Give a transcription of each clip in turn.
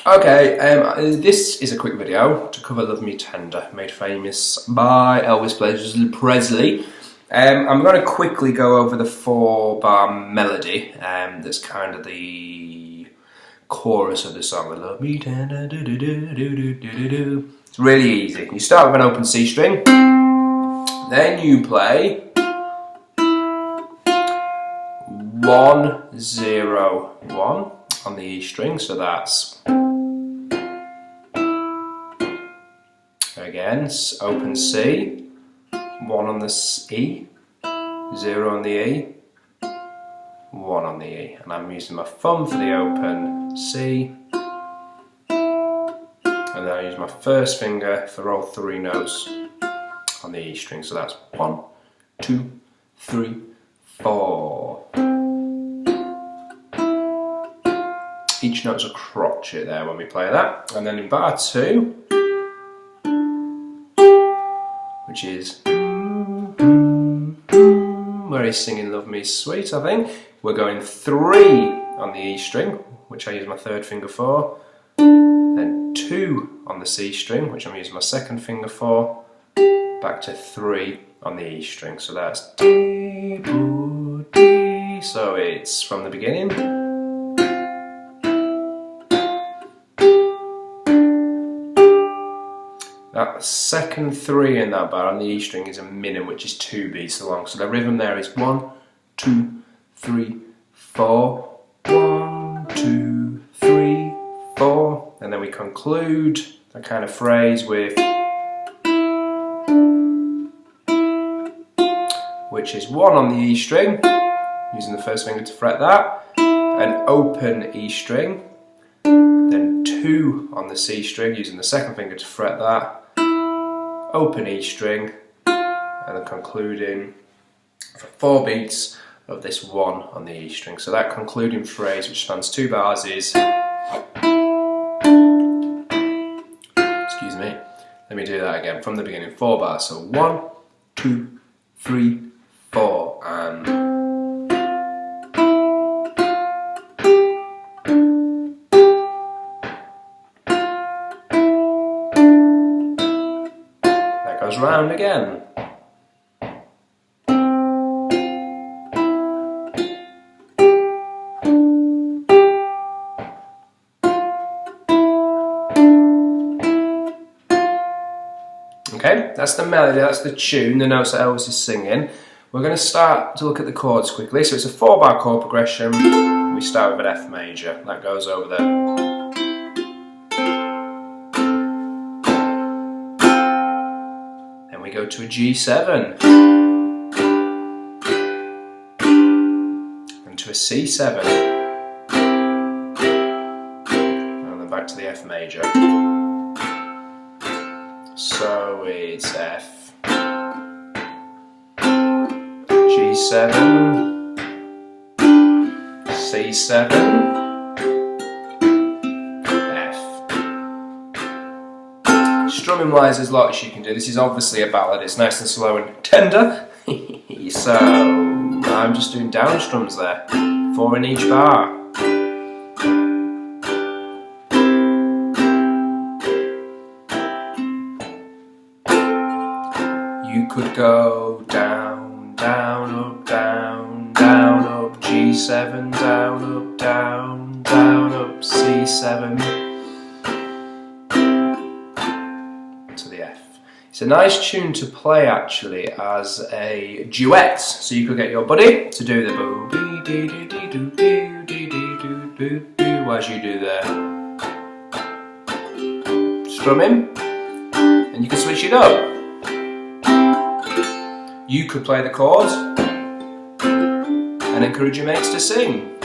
Okay, this is a quick video to cover Love Me Tender, made famous by Elvis Presley. I'm going to quickly go over the 4-bar melody that's kind of the chorus of the song. Love me tender, do do do do do do do. It's really easy. You start with an open C string, then you play 1 0 1 on the E string, so that's again open C, 1 on the E, 0 on the E, 1 on the E, and I'm using my thumb for the open C, and then I use my first finger for all 3 notes on the E string, so that's 1 2 3 4. Each note's a crotchet there when we play that, and then in bar 2, which is where he's singing Love Me Sweet, I think, we're going 3 on the E string, which I use my 3rd finger for, then 2 on the C string, which I'm using my 2nd finger for, back to 3 on the E string, so that's D, boo, D, so it's from the beginning. That second 3 in that bar on the E string is a minim, which is 2 beats long. So the rhythm there is 1 2 3 4, 1 2 3 4, and then we conclude the kind of phrase with, which is 1 on the E string, using the 1st finger to fret that, an open E string, then 2 on the C string, using the 2nd finger to fret that, open E string, and then concluding for 4 beats of this 1 on the E string. So that concluding phrase, which spans 2 bars, is, excuse me, let me do that again from the beginning, 4 bars. So 1 2 3 4, and goes round again. Okay, that's the melody, that's the tune, the notes that Elvis is singing. We're going to start to look at the chords quickly. So it's a 4-bar chord progression. We start with an F major. That goes over there. We go to a G7 and to a C7 and then back to the F major. So it's F, G7, C7, strumming wise, there's lots you can do. This is obviously a ballad, it's nice and slow and tender. So I'm just doing down strums there, 4 in each bar. You could go down, down, up, down, down, up, G7, down, up, down, down, up, C7. It's a nice tune to play actually as a duet, so you could get your buddy to do the boo dee dee dee dee doo doo dee dee doo doo doo as you do there. Strumming, and you can switch it up. You could play the chords and encourage your mates to sing.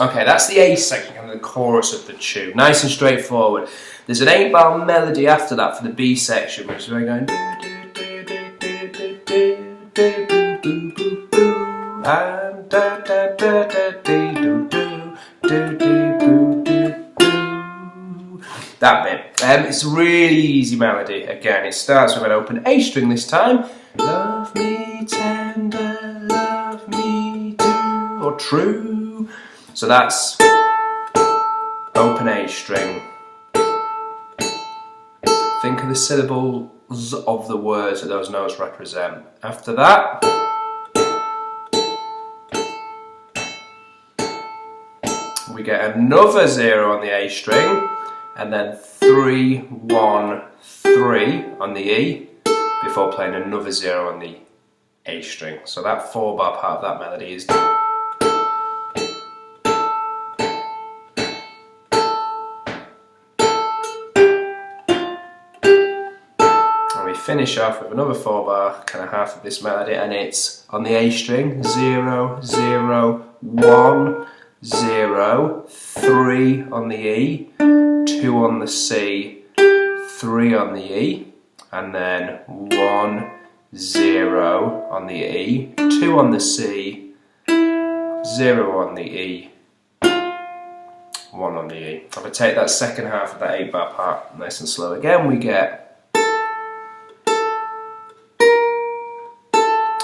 Okay, that's the A section and the chorus of the tune. Nice and straightforward. There's an 8-bar melody after that for the B section, which is where we're going. That bit. It's a really easy melody. Again, it starts with an open A string this time. Love me tender, love me do, or true. So that's open A string. Think of the syllables of the words that those notes represent. After that, we get another 0 on the A string, and then 3, 1, 3 on the E, before playing another 0 on the A string. So that 4-bar part of that melody is done. And we finish off with another 4-bar, kind of half of this melody, and it's on the A string, 0, 0, 1, 0, 3 on the E, 2 on the C, 3 on the E, and then 1, 0 on the E, 2 on the C, 0 on the E, 1 on the E. If I take that second half of that 8-bar part nice and slow again, we get,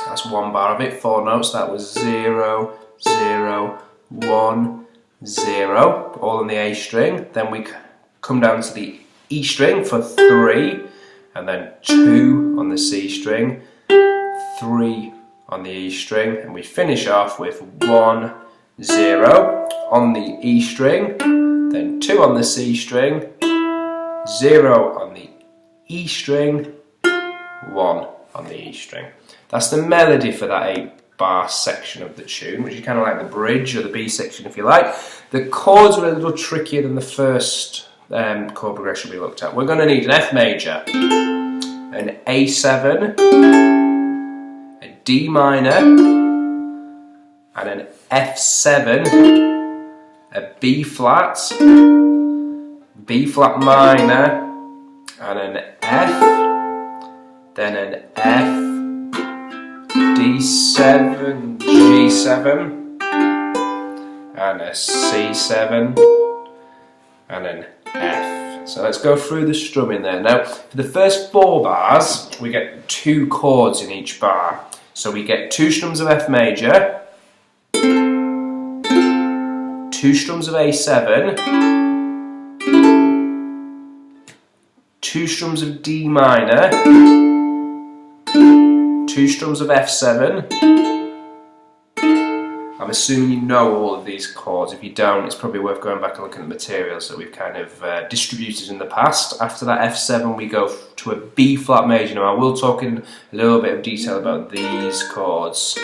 that's 1 bar of it, 4 notes, that was 0, 0, 1, 0, all on the A string. Then we come down to the E string for 3, and then 2 on the C string, 3 on the E string, and we finish off with 1, 0 on the E string, then 2 on the C string, 0 on the E string, 1 on the E string. That's the melody for that 8-bar section of the tune, which is kind of like the bridge or the B section if you like. The chords were a little trickier than the first chord progression we looked at. We're going to need an F major, an A7, a D minor, and an F7, a B flat minor, and an F, then an F, D7, G7, and a C7, and an F. So let's go through the strumming there. Now, for the first 4 bars, we get 2 chords in each bar. So we get 2 strums of F major, 2 strums of A7, 2 strums of D minor, 2 strums of F7. I'm assuming you know all of these chords. If you don't, it's probably worth going back and looking at the materials that we've kind of distributed in the past. After that F7 we go to a B flat major. Now I will talk in a little bit of detail about these chords.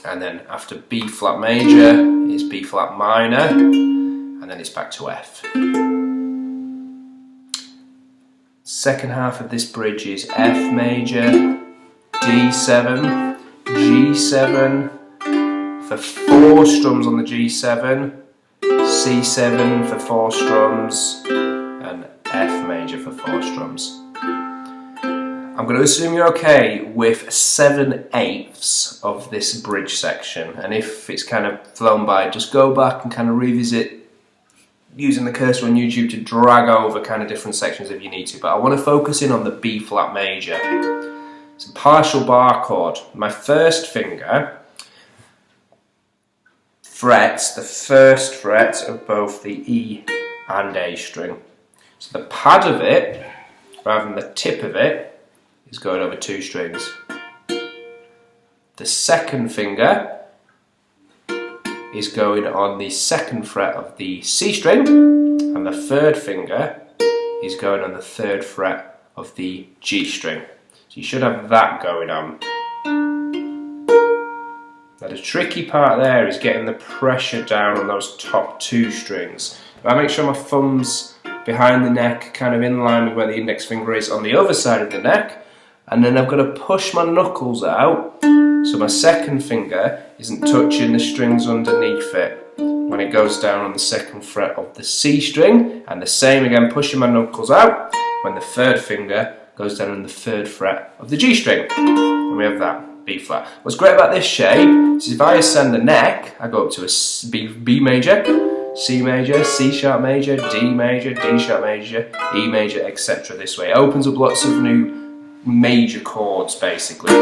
And then after B flat major is B flat minor, and then it's back to F. Second half of this bridge is F major, D7, G7 for 4 strums on the G7, C7 for 4 strums, and F major for 4 strums. I'm going to assume you're okay with 7/8 of this bridge section, and if it's kind of flown by, just go back and kind of revisit using the cursor on YouTube to drag over kind of different sections if you need to, but I want to focus in on the B flat major. It's a partial bar chord. My first finger frets the first fret of both the E and A string. So the pad of it, rather than the tip of it, is going over 2 strings. The second finger is going on the 2nd fret of the C string, and the 3rd finger is going on the 3rd fret of the G string. So you should have that going on. Now the tricky part there is getting the pressure down on those top 2 strings. If I make sure my thumb's behind the neck, kind of in line with where the index finger is on the other side of the neck, and then I've got to push my knuckles out so my 2nd finger isn't touching the strings underneath it when it goes down on the 2nd fret of the C string, and the same again, pushing my knuckles out when the 3rd finger goes down on the 3rd fret of the G string, and we have that B flat. What's great about this shape is if I ascend the neck, I go up to a B major, C major, C sharp major, D major, D sharp major, E major, etc. this way. It opens up lots of new major chords basically.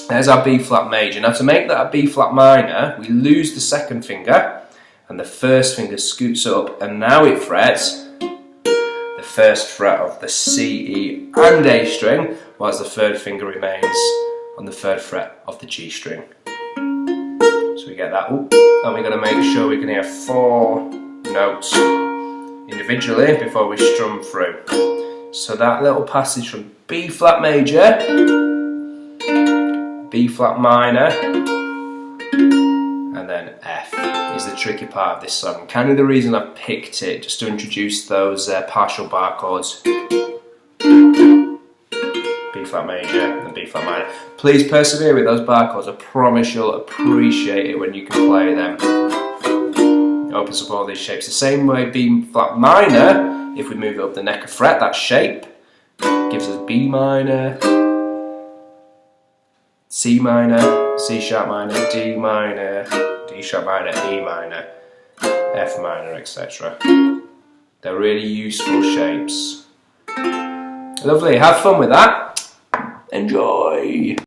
There's our B flat major. Now to make that a B flat minor, we lose the 2nd finger and the first finger scoots up, and now it frets the first fret of the C, E and A string, whilst the third finger remains on the third fret of the G string. So we get that, and we're going to make sure we can hear 4 notes individually before we strum through. So that little passage from B flat major, B flat minor, and then F is the tricky part of this song. Kind of the reason I picked it, just to introduce those partial bar chords. B flat major and B flat minor. Please persevere with those bar chords. I promise you'll appreciate it when you can play them. It opens up all these shapes. The same way B flat minor, if we move it up the neck of fret, that shape gives us B minor, C minor, C sharp minor, D minor, D sharp minor, E minor, F minor, etc. They're really useful shapes. Lovely, have fun with that. Enjoy!